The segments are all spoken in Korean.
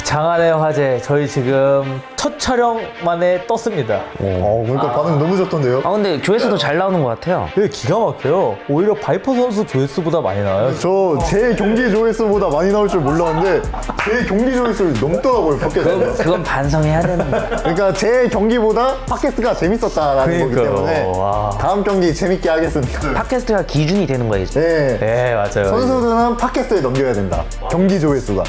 장안의 화제. 저희 지금 첫 촬영 만에 떴습니다. 그러니까 반응 너무 좋던데요? 근데 조회수도 잘 나오는 것 같아요. 이게 기가 막혀요. 오히려 바이퍼 선수 조회수보다 많이 나와요. 저 제 경기 조회수보다 많이 나올 줄 몰랐는데 제 경기 조회수를 넘더라고요, 팟캐스트가. 그건 반성해야 되는 거예요. 그러니까 제 경기보다 팟캐스트가 재밌었다라는 거기 때문에 와. 다음 경기 재밌게 하겠습니다. 팟캐스트가 기준이 되는 거예요. 네. 네, 맞아요. 선수들은 팟캐스트에 넘겨야 된다. 경기 조회수가.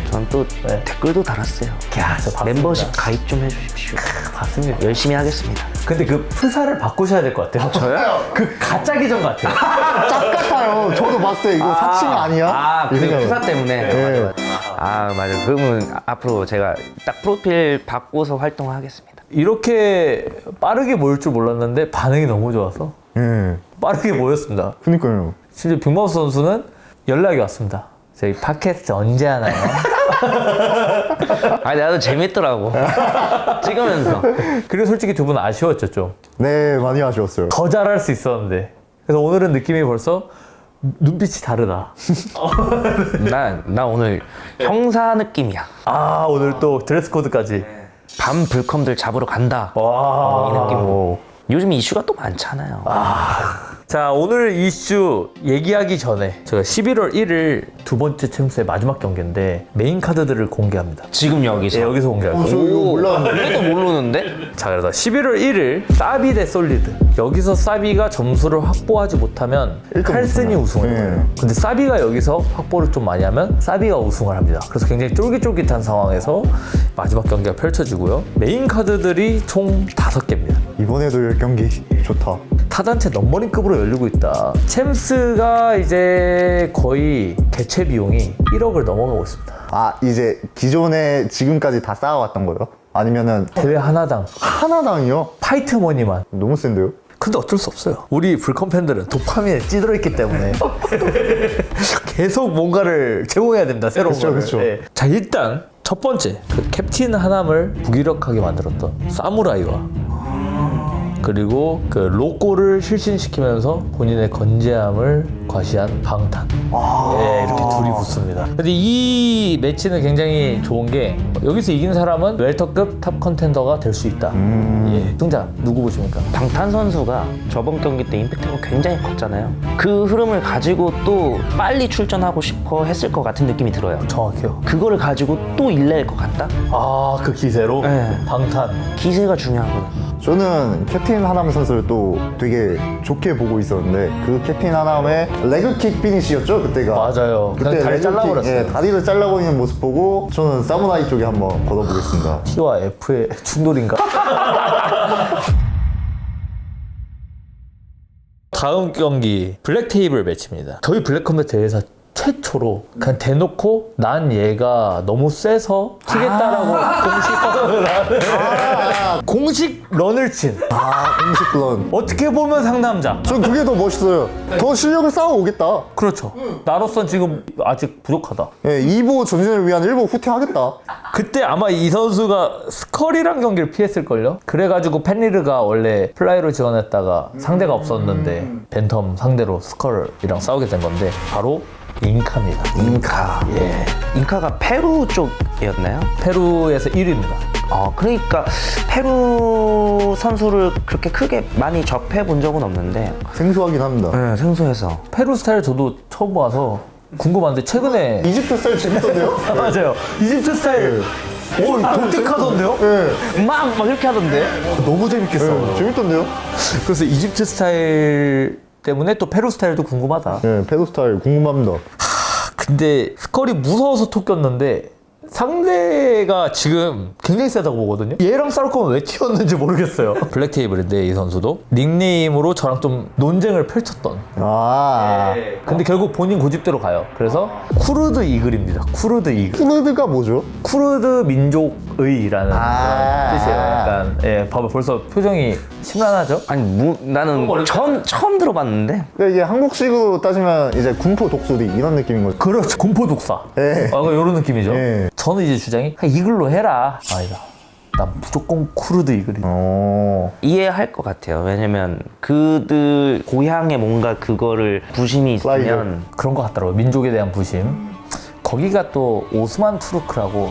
전 또 댓글도 달았어요. 야, 저 봤습니다. 멤버십 가입 좀 해주십시오. 봤습니다. 열심히 하겠습니다. 근데 그 프사를 바꾸셔야 될 것 같아요. 저요? 그 가짜 계정 같아요. 짝 같아요. 저도 봤을 때 이거 사칭 아니야? 그 이 생각이. 프사 때문에. 네. 맞아. 그러면 앞으로 제가 딱 프로필 바꿔서 활동하겠습니다. 이렇게 빠르게 모일 줄 몰랐는데 반응이 너무 좋아서 빠르게 모였습니다. 그니까요. 심지어 빅마우스 선수는 연락이 왔습니다. 저희 팟캐스트 언제 하나요? 나도 재밌더라고. 찍으면서. 그리고 솔직히 두 분 아쉬웠죠, 좀. 네, 많이 아쉬웠어요. 더 잘할 수 있었는데. 그래서 오늘은 느낌이 벌써 눈빛이 다르다. 나 오늘 형사 느낌이야. 오늘 또 드레스 코드까지. 밤 불컴들 잡으러 간다. 와. 이 느낌. 요즘 이슈가 또 많잖아요. 자, 오늘 이슈 얘기하기 전에 제가 11월 1일 두 번째 챔스의 마지막 경기인데 메인 카드들을 공개합니다. 지금 여기서. 네, 여기서 공개할 저 거예요. 이거 몰랐는데. 이것도 모르는데? 자, 그래서 11월 1일 사비 대 솔리드. 여기서 사비가 점수를 확보하지 못하면 일단 칼슨이 우승을 네. 해요. 근데 사비가 여기서 확보를 좀 많이 하면 사비가 우승을 합니다. 그래서 굉장히 쫄깃쫄깃한 상황에서 마지막 경기가 펼쳐지고요. 메인 카드들이 총 5개입니다. 이번에도 10경기 좋다. 타단체 넘버링급으로 열리고 있다. 챔스가 이제 거의 개최 비용이 1억을 넘어가고 있습니다. 이제 기존에 지금까지 다 쌓아왔던 거예요? 아니면은 대회 하나당 하나당이요? 파이트 머니만. 너무 센데요? 근데 어쩔 수 없어요. 우리 불컴 팬들은 도파민에 찌들어 있기 때문에 계속 뭔가를 제공해야 됩니다. 새로운 그쵸, 거를. 그쵸. 네. 자, 일단 첫 번째 그 캡틴 하남을 무기력하게 만들었던 사무라이와 그리고 그 로꼬를 실신시키면서 본인의 건재함을 과시한 방탄. 네, 이렇게 둘이 붙습니다. 근데 이 매치는 굉장히 좋은 게 여기서 이긴 사람은 웰터급 탑 컨텐더가 될 수 있다. 예. 승자 누구 보십니까? 방탄 선수가 저번 경기 때 임팩트가 굉장히 컸잖아요. 그 흐름을 가지고 또 빨리 출전하고 싶어 했을 것 같은 느낌이 들어요. 정확해요. 그거를 가지고 또 일낼 것 같다? 그 기세로 네. 방탄. 기세가 중요하거든. 저는 캡틴 하남 선수를 또 되게 좋게 보고 있었는데 그 캡틴 하남의 레그킥 피니시였죠 그때가. 맞아요. 그냥 다리 레그킥, 잘라버렸어요. 예, 다리를 잘라버리는 모습 보고 저는 사무라이 쪽에 한번 걷어보겠습니다. T와 F의 충돌인가? 다음 경기 블랙 테이블 매치입니다. 저희 블랙컴뱃 대회에서 최초로 그냥 대놓고 난 얘가 너무 세서 튀겠다라고 공식 선언을 하는 공식 런을 친 공식 런. 어떻게 보면 상남자. 전 그게 더 멋있어요. 더 실력을 쌓아오겠다. 그렇죠. 나로선 지금 아직 부족하다. 예, 2보 전진을 위한 1보 후퇴하겠다. 그때 아마 이 선수가 스컬이란 경기를 피했을걸요? 그래가지고 펜리르가 원래 플라이로 지원했다가 상대가 없었는데 벤텀 상대로 스컬이랑 싸우게 된 건데 바로 잉카입니다. 잉카. 예. 잉카가 페루 쪽이었나요? 페루에서 1위입니다. 그러니까 페루 선수를 그렇게 크게 많이 접해본 적은 없는데 생소하긴 합니다. 네, 생소해서 페루 스타일 저도 처음 봐서 궁금한데 최근에 이집트 스타일 재밌던데요? 맞아요. 이집트 스타일 오, 독특하던데요? 예, 막 이렇게 하던데. 너무 재밌겠어. 재밌던데요? 그래서 이집트 스타일 때문에 또 페루 스타일도 궁금하다. 예, 페도 스타일 궁금합니다. 근데 스컬이 무서워서 톡 꼈는데 상대가 지금 굉장히 세다고 보거든요. 얘랑 싸울 거면 왜 튀었는지 모르겠어요. 블랙 테이블인데 이 선수도 닉네임으로 저랑 좀 논쟁을 펼쳤던. 근데 결국 본인 고집대로 가요. 그래서 쿠르드 이글입니다. 쿠르드 이글. 쿠르드가 뭐죠? 쿠르드 민족의라는 그런 뜻이에요. 약간 봐봐 벌써 표정이 심란하죠? 아니 나는 처음 들어봤는데. 그러니까 이게 한국식으로 따지면 이제 군포 독수리 이런 느낌인 거죠. 그렇죠. 공포 독사. 예. 이런 느낌이죠. 예. 저는 이제 주장이 그냥 이글로 해라. 아니다. 난 무조건 쿠르드 이글이. 이해할 것 같아요. 왜냐면 그들 고향에 뭔가 그거를 부심이 있으면 그런 것 같더라고요. 민족에 대한 부심. 거기가 또 오스만 투르크라고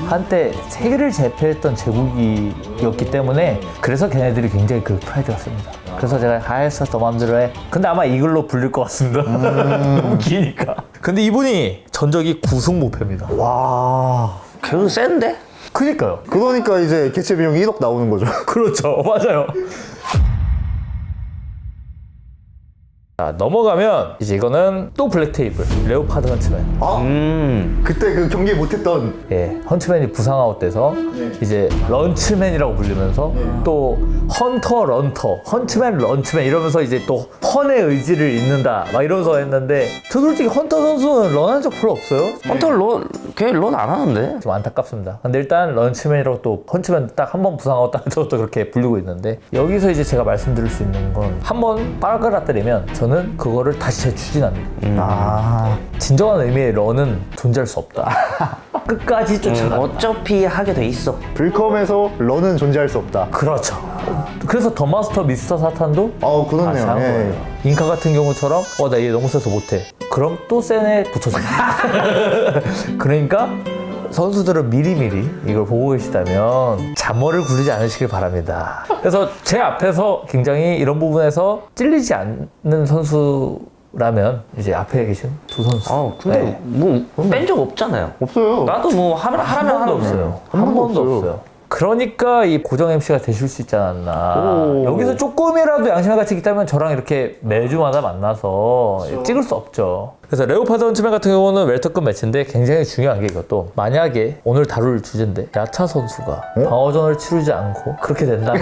한때 세계를 제패했던 제국이었기 때문에 그래서 걔네들이 굉장히 그 프라이드가 셉니다. 그래서 제가 하에서 더 맘대로 해. 근데 아마 이 글로 불릴 것 같습니다. 너무 기니까. 근데 이분이 전적이 9승무패입니다. 와. 계속 센데? 그니까요. 그러니까 이제 개체 비용이 1억 나오는 거죠. 그렇죠. 맞아요. 자, 넘어가면 이제 이거는 또 블랙 테이블 레오파드 헌츠맨. 그때 그 경기 못했던. 예, 헌츠맨이 부상아웃돼서 이제 런츠맨이라고 불리면서 또 헌터 런터, 헌츠맨 런츠맨 이러면서 이제 또 헌의 의지를 잇는다 막 이러면서 했는데 저 솔직히 헌터 선수는 런한 적 별로 없어요. 헌터 걔런 안 하는데? 좀 안타깝습니다. 근데 일단 런츠맨이라고 또 헌츠맨 딱 한 번 부상아웃 따서 또 그렇게 불리고 있는데 여기서 이제 제가 말씀드릴 수 있는 건 한 번 빨아들이면 저는 그거를 다시 재추진합니다. 진정한 의미의 런은 존재할 수 없다. 끝까지 쫓아간다. 어차피 하게 돼 있어. 불컴에서 런은 존재할 수 없다. 그렇죠. 그래서 더 마스터 미스터 사탄도 다시 그렇네요. 한 예. 거예요. 잉카 같은 경우처럼 나 얘 너무 세서 못해. 그럼 또 센에 붙여줍니다. 그러니까 선수들은 미리미리 이걸 보고 계시다면 잔머리를 굴리지 않으시길 바랍니다. 그래서 제 앞에서 굉장히 이런 부분에서 찔리지 않는 선수라면 이제 앞에 계신 두 선수. 근데 네. 뭐 뺀 적 없잖아요. 없어요. 나도 뭐 하라면 한 번도 하면 없어요. 한 한 번도 번도 없어요. 없어요. 그러니까 이 고정 MC가 되실 수 있지 않았나. 오. 여기서 조금이라도 양심의 가책이 있다면 저랑 이렇게 매주마다 만나서 찍을 수 없죠. 그래서 레오파드 헌츠맨 같은 경우는 웰터급 매치인데 굉장히 중요한 게 이것도 만약에 오늘 다룰 주제인데 야차 선수가 방어전을 치르지 않고 그렇게 된다면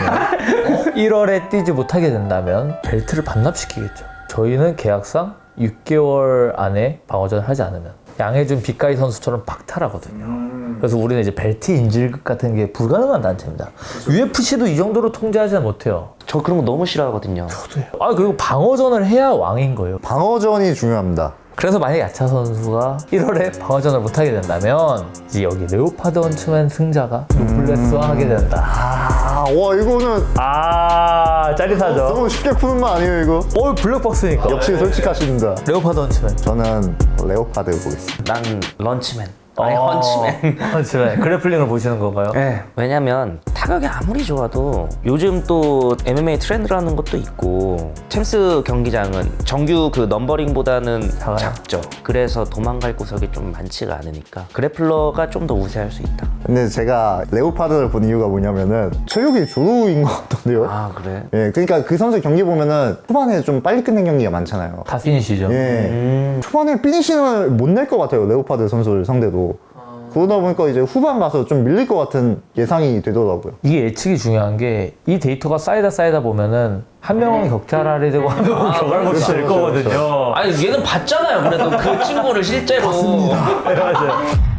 1월에 뛰지 못하게 된다면 벨트를 반납시키겠죠. 저희는 계약상 6개월 안에 방어전을 하지 않으면 양해준 빅가이 선수처럼 박탈하거든요. 그래서 우리는 이제 벨트 인질극 같은 게 불가능한 단체입니다. UFC도 이 정도로 통제하지는 못해요. 저 그런 거 너무 싫어하거든요. 그리고 방어전을 해야 왕인 거예요. 방어전이 중요합니다. 그래서 만약 야차 선수가 1월에 방어전을 못하게 된다면 이제 여기 레오파드 헌츠맨 승자가 노블레스와 하게 된다. 와 이거는 짜릿하죠. 너무 쉽게 푸는 거 아니에요 이거? 블랙박스니까. 역시 솔직하십니다. 레오파드 헌츠맨. 저는 레오파드 보겠습니다. 난 런치맨. 아니 헌치맨. 헌츠맨. 그래플링을 보시는 건가요? 네, 왜냐면 타격이 아무리 좋아도 요즘 또 MMA 트렌드라는 것도 있고 챔스 경기장은 정규 그 넘버링보다는 작아요. 작죠. 그래서 도망갈 구석이 좀 많지가 않으니까 그래플러가 좀 더 우세할 수 있다. 근데 제가 레오파드를 본 이유가 뭐냐면은 체력이 조루인 것 같던데요. 아 그래? 예, 그러니까 그 선수 경기 보면은 초반에 좀 빨리 끝낸 경기가 많잖아요. 다 피니시죠. 예. 초반에 피니시를 못 낼 것 같아요, 레오파드 선수를 상대도. 그러다 보니까 이제 후반 가서 좀 밀릴 것 같은 예상이 되더라고요. 이게 예측이 중요한 게 이 데이터가 쌓이다 보면은 한 명은 격자랄이 되고 한 명은 격알못이 될 거거든요. 아니 얘는 봤잖아요. 그래도 그 친구를 실제로. 맞아요.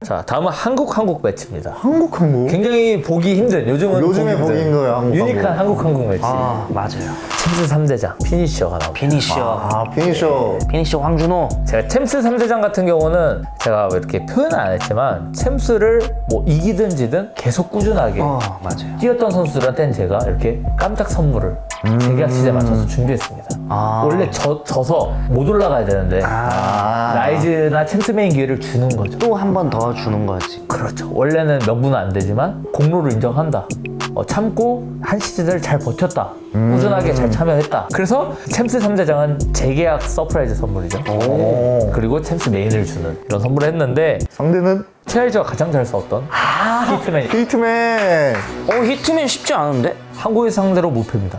자, 다음은 한국 매치입니다. 한국. 굉장히 보기 힘든, 요즘에 보기 힘들어요, 한국. 유니크한 한국 매치. 아 맞아요. 챔스 3대장 피니셔가 나옵니다. 피니셔. 피니셔. 피니셔 황준호. 제가 챔스 3대장 같은 경우는 제가 이렇게 표현은 안 했지만 챔스를 뭐 이기든 지든 계속 꾸준하게 맞아요. 뛰었던 선수들한테는 제가 이렇게 깜짝 선물을 재계약 시즌에 맞춰서 준비했습니다. 원래 져서 못 올라가야 되는데 라이즈나 챔스 메인 기회를 주는 거죠. 또 한 번 더 주는 거지. 그렇죠. 원래는 명분은 안 되지만 공로를 인정한다. 참고 한 시즌을 잘 버텼다. 꾸준하게 잘 참여했다. 그래서 챔스 3대장은 재계약 서프라이즈 선물이죠. 그리고 챔스 메인을 주는 이런 선물을 했는데 상대는 최하이즈가 가장 잘 싸웠던 히트맨이 히트맨. 히트맨 쉽지 않은데? 한국의 상대로 무패입니다.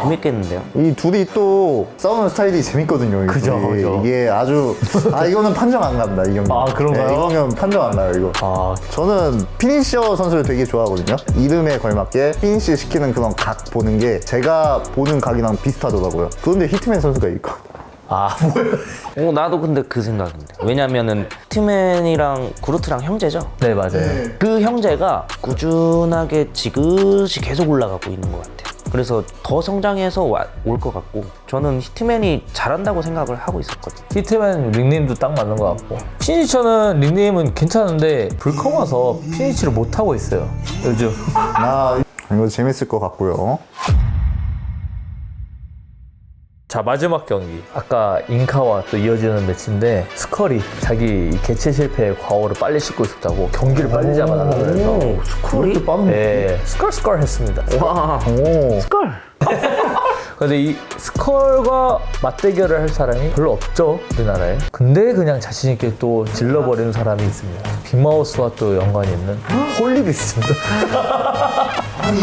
재밌겠는데요? 이 둘이 또 싸우는 스타일이 재밌거든요. 이 그죠, 둘이. 그죠. 이게 아주 이거는 판정 안 갑니다. 이 경기. 그런가요? 네, 이거는 판정 안 나요. 이거. 저는 피니셔 선수를 되게 좋아하거든요. 이름에 걸맞게 피니시 시키는 그런 각 보는 게 제가 보는 각이랑 비슷하더라고요. 그런데 히트맨 선수가 있거든요. 뭐야? 나도 근데 그 생각인데. 왜냐면은 히트맨이랑 구루트랑 형제죠? 네, 맞아요. 그 형제가 꾸준하게 지그시 계속 올라가고 있는 것 같아요. 그래서 더 성장해서 올 것 같고 저는 히트맨이 잘한다고 생각을 하고 있었거든요. 히트맨 닉네임도 딱 맞는 것 같고 피니셔는 닉네임은 괜찮은데 불컴 와서 피니시를 못하고 있어요 요즘. 이거 재밌을 것 같고요. 자, 마지막 경기. 아까 잉카와 또 이어지는 매치인데 스컬이 자기 이 개체 실패의 과오를 빨리 씻고 싶다고 경기를 빨리 잡아달라고 해서 스컬이 빠른 네, 스컬 했습니다. 와, 오. 스컬. 근데 이 스컬과 맞대결을 할 사람이 별로 없죠, 우리나라에. 근데 그냥 자신있게 또 질러버리는 사람이 있습니다. 빅마우스와 또 연관이 있는 홀리비스입니다.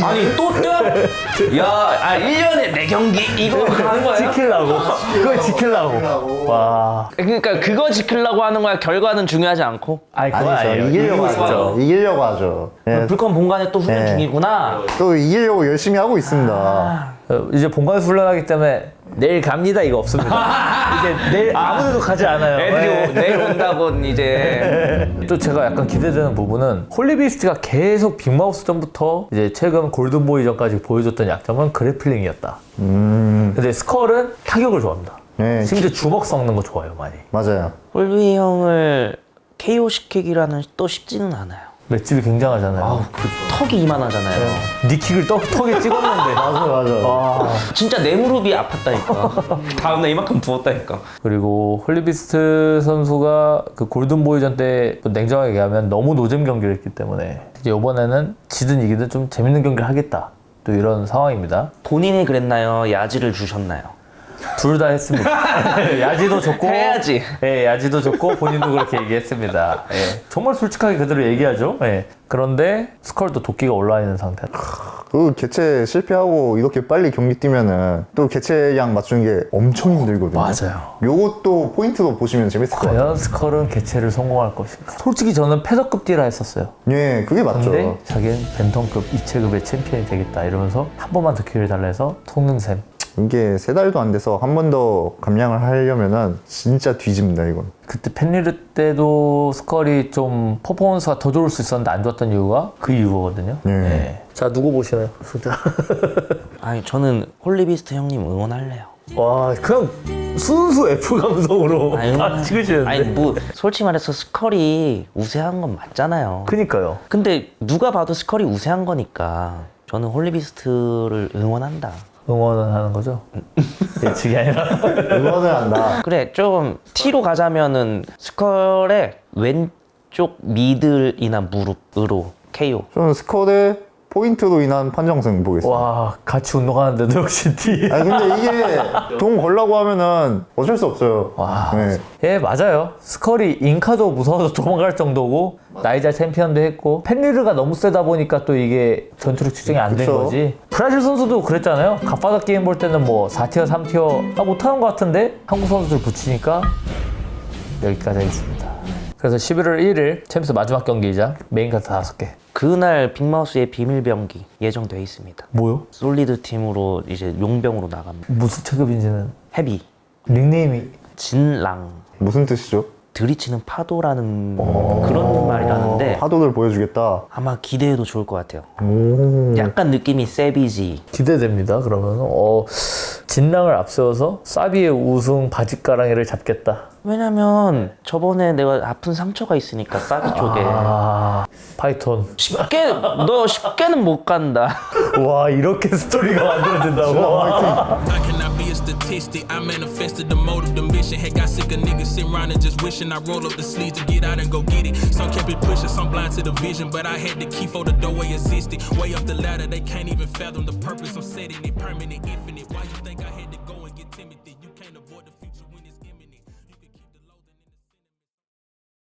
아니 또 뜸? 야, 1년에 4경기 이거 하는 거야? 지키려고. 그걸 지키려고. 와. 그러니까 그거 지키려고 하는 거야. 결과는 중요하지 않고. 아니, 그건 아니죠. 아니에요. 이기려고 이기고 하죠. 이기려고 하죠. 예. 불컴 본관에 또 훈련 네. 중이구나. 또 이기려고 열심히 하고 있습니다. 이제 본관에서 훈련하기 때문에 내일 갑니다 이거 없습니다. 이제 내일 아무데도 가지 않아요. 애들이 내일 온다고 이제. 또 제가 약간 기대되는 부분은 홀리비스트가 계속 빅마우스 전부터 이제 최근 골든보이 전까지 보여줬던 약점은 그래플링이었다. 근데 스컬은 타격을 좋아합니다. 네. 심지어 주먹 섞는 거 좋아해요 많이. 맞아요. 홀비 형을 KO 시키기라는 또 쉽지는 않아요. 맷집이 굉장하잖아요. 아우, 그 턱이 이만하잖아요. 니킥을 턱에 찍었는데. 맞아. 진짜 내 무릎이 아팠다니까. 다음날 이만큼 부었다니까. 그리고 홀리비스트 선수가 그 골든보이전 때 냉정하게 얘기하면 너무 노잼 경기를 했기 때문에 이제 이번에는 지든 이기든 좀 재밌는 경기를 하겠다. 또 이런 상황입니다. 본인이 그랬나요? 야지를 주셨나요? 둘 다 했습니다. 야지도 좋고 해야지. 예, 야지도 좋고 본인도 그렇게 얘기했습니다. 예, 정말 솔직하게 그대로 얘기하죠. 예. 그런데 스컬도 도끼가 올라와 있는 상태. 그 개체 실패하고 이렇게 빨리 경기 뛰면은 또 개체량 맞추는 게 엄청 힘들거든요. 맞아요. 요것도 포인트로 보시면 재밌을 것 같아요. 과연 스컬은 개체를 성공할 것인가? 솔직히 저는 패더급 띠라 했었어요. 예, 그게 맞죠. 근데 자기는 벤턴급 이체급의 챔피언이 되겠다 이러면서 한 번만 더 기회를 달라 해서 속는셈. 이게 3달도 안 돼서 한 번 더 감량을 하려면은 진짜 뒤집니다, 이건. 그때 펜리르 때도 스컬이 좀 퍼포먼스가 더 좋을 수 있었는데 안 좋았던 이유가 그 이유거든요. 네. 자, 누구 보시나요? 진짜. 아니 저는 홀리비스트 형님 응원할래요. 와, 그냥 순수 F 감성으로 다 찍으시는데. 아니 뭐 솔직히 말해서 스컬이 우세한 건 맞잖아요. 그니까요. 근데 누가 봐도 스컬이 우세한 거니까 저는 홀리비스트를 응원한다. 응원은 하는 거죠? 예측이 아니라. 응원을 한다. 그래 좀 T로 가자면은 스컬의 왼쪽 미들이나 무릎으로 KO. 저는 스쿼드의 포인트로 인한 판정승 보겠습니다. 와, 같이 운동하는데도 역시 D. 아니 근데 이게 돈 걸라고 하면은 어쩔 수 없어요. 와. 네. 예, 맞아요. 스컬이 잉카도 무서워서 도망갈 정도고 나이자 챔피언도 했고 펜리르가 너무 세다 보니까 또 이게 전투력 측정이 안 된 그쵸. 거지. 브라질 선수도 그랬잖아요. 갓바다 게임 볼 때는 뭐 4티어, 3티어 못하는 것 같은데 한국 선수들 붙이니까 여기까지 하겠습니다. 그래서 11월 1일 챔스 마지막 경기이자 메인카드 5개. 그날 빅마우스의 비밀병기 예정되어 있습니다. 뭐요? 솔리드 팀으로 이제 용병으로 나갑니다. 무슨 체급인지는 헤비, 닉네임이 진랑, 무슨 뜻이죠? 들이치는 파도라는 그런 말이라는데 파도를 보여주겠다. 아마 기대해도 좋을 것 같아요. 오. 약간 느낌이 세비지. 기대됩니다. 그러면 진랑을 앞세워서 사비의 우승 바짓가랑이를 잡겠다. 왜냐면 저번에 내가 아픈 상처가 있으니까 사비 쪽에 파이톤. 너 쉽게는 못 간다. 와, 이렇게 스토리가 만들어진다고? I cannot be a statistic. I manifested the motive, the mission. Had got sick of niggas sitting around and just wishing I roll up the sleeves to get out and go get it. Some kept it pushing, some blind to the vision, but I had the key for the doorway existed. Way up the ladder, they can't even fathom the purpose I'm setting it permanent.